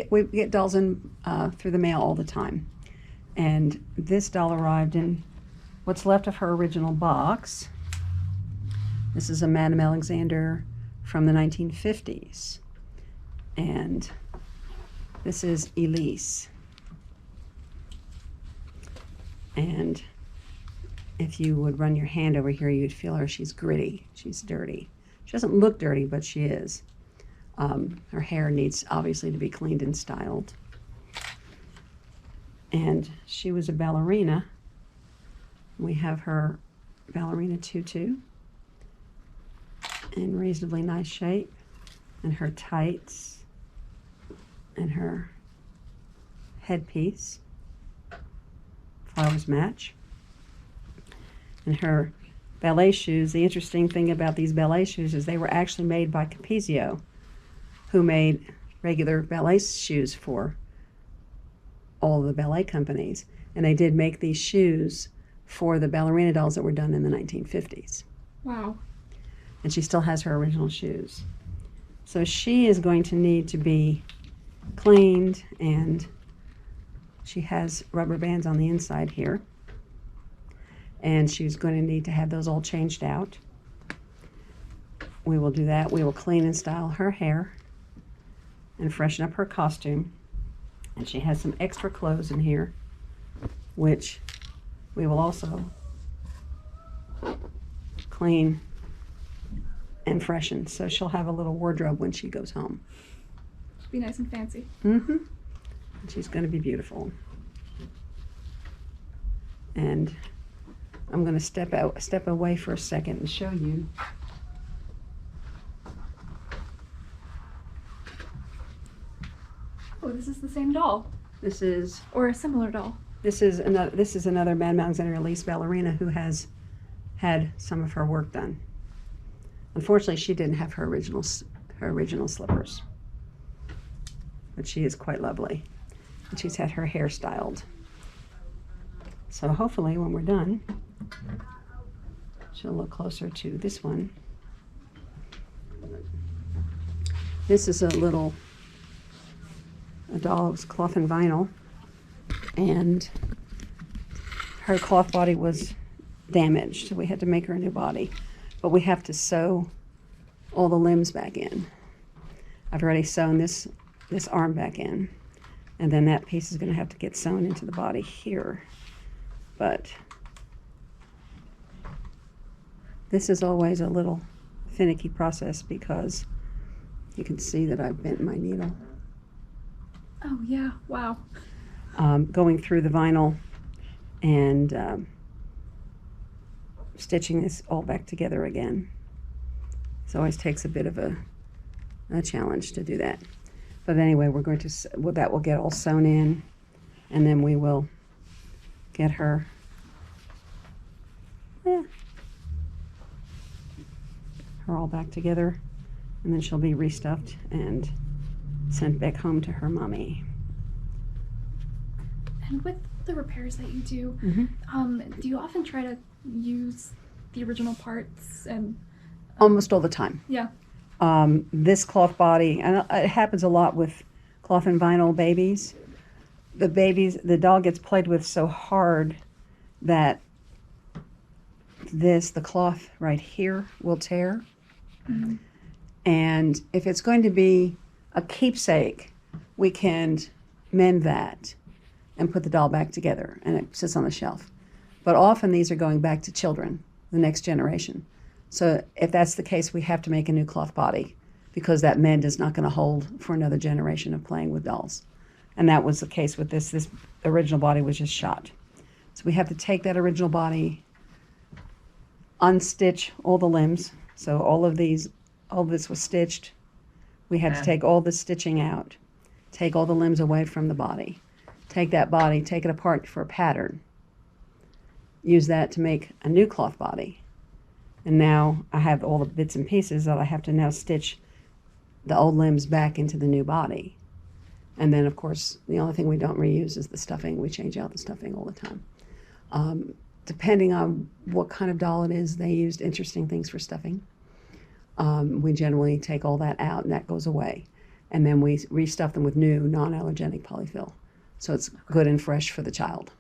we get dolls in through the mail all the time. And this doll arrived in what's left of her original box. This is a Madame Alexander from the 1950s. And this is Elise. And if you would run your hand over here, you'd feel her. She's gritty. She's dirty. She doesn't look dirty, but she is. Her hair needs, obviously, to be cleaned and styled. And she was a ballerina. We have her ballerina tutu in reasonably nice shape, and her tights, and her headpiece. Flowers match. And her ballet shoes. The interesting thing about these ballet shoes is they were actually made by Capezio, who made regular ballet shoes for all the ballet companies. And they did make these shoes for the ballerina dolls that were done in the 1950s. Wow. And she still has her original shoes. So she is going to need to be cleaned, and she has rubber bands on the inside here. And she's going to need to have those all changed out. We will do that. We will clean and style her hair and freshen up her costume. And she has some extra clothes in here, which we will also clean and freshen. So she'll have a little wardrobe when she goes home. She'll be nice and fancy. Mm-hmm. She's going to be beautiful. And I'm going to step away for a second and show you. Oh, this is the same doll. This is, or a similar doll. This is another Madame Alexander Elise ballerina who has had some of her work done. Unfortunately, she didn't have her original slippers, but she is quite lovely, and she's had her hair styled. So hopefully, when we're done, she'll look closer to this one. This is a doll of cloth and vinyl, and her cloth body was damaged, so we had to make her a new body. But we have to sew all the limbs back in. I've already sewn this arm back in, and then that piece is going to have to get sewn into the body here. But this is always a little finicky process because you can see that I've bent my needle. Oh yeah, wow. Going through the vinyl and stitching this all back together again. It always takes a bit of a challenge to do that. But anyway, we're going to, that will get all sewn in, and then we will get her all back together, and then she'll be restuffed and sent back home to her mommy. And with the repairs that you do, do you often try to use the original parts? And almost all the time. Yeah. This cloth body, and it happens a lot with cloth and vinyl babies. The doll gets played with so hard that the cloth right here will tear. Mm-hmm. And if it's going to be a keepsake, we can mend that and put the doll back together, and it sits on the shelf. But often these are going back to children, the next generation. So if that's the case, we have to make a new cloth body because that mend is not going to hold for another generation of playing with dolls. And that was the case with this. This original body was just shot. So we have to take that original body, unstitch all the limbs. So all this was stitched. We had to take all the stitching out, take all the limbs away from the body, take that body, take it apart for a pattern, use that to make a new cloth body. And now I have all the bits and pieces that I have to now stitch the old limbs back into the new body. And then, of course, the only thing we don't reuse is the stuffing. We change out the stuffing all the time. Depending on what kind of doll it is, they used interesting things for stuffing. We generally take all that out, and that goes away. and then we restuff them with new non-allergenic polyfill. So it's good and fresh for the child.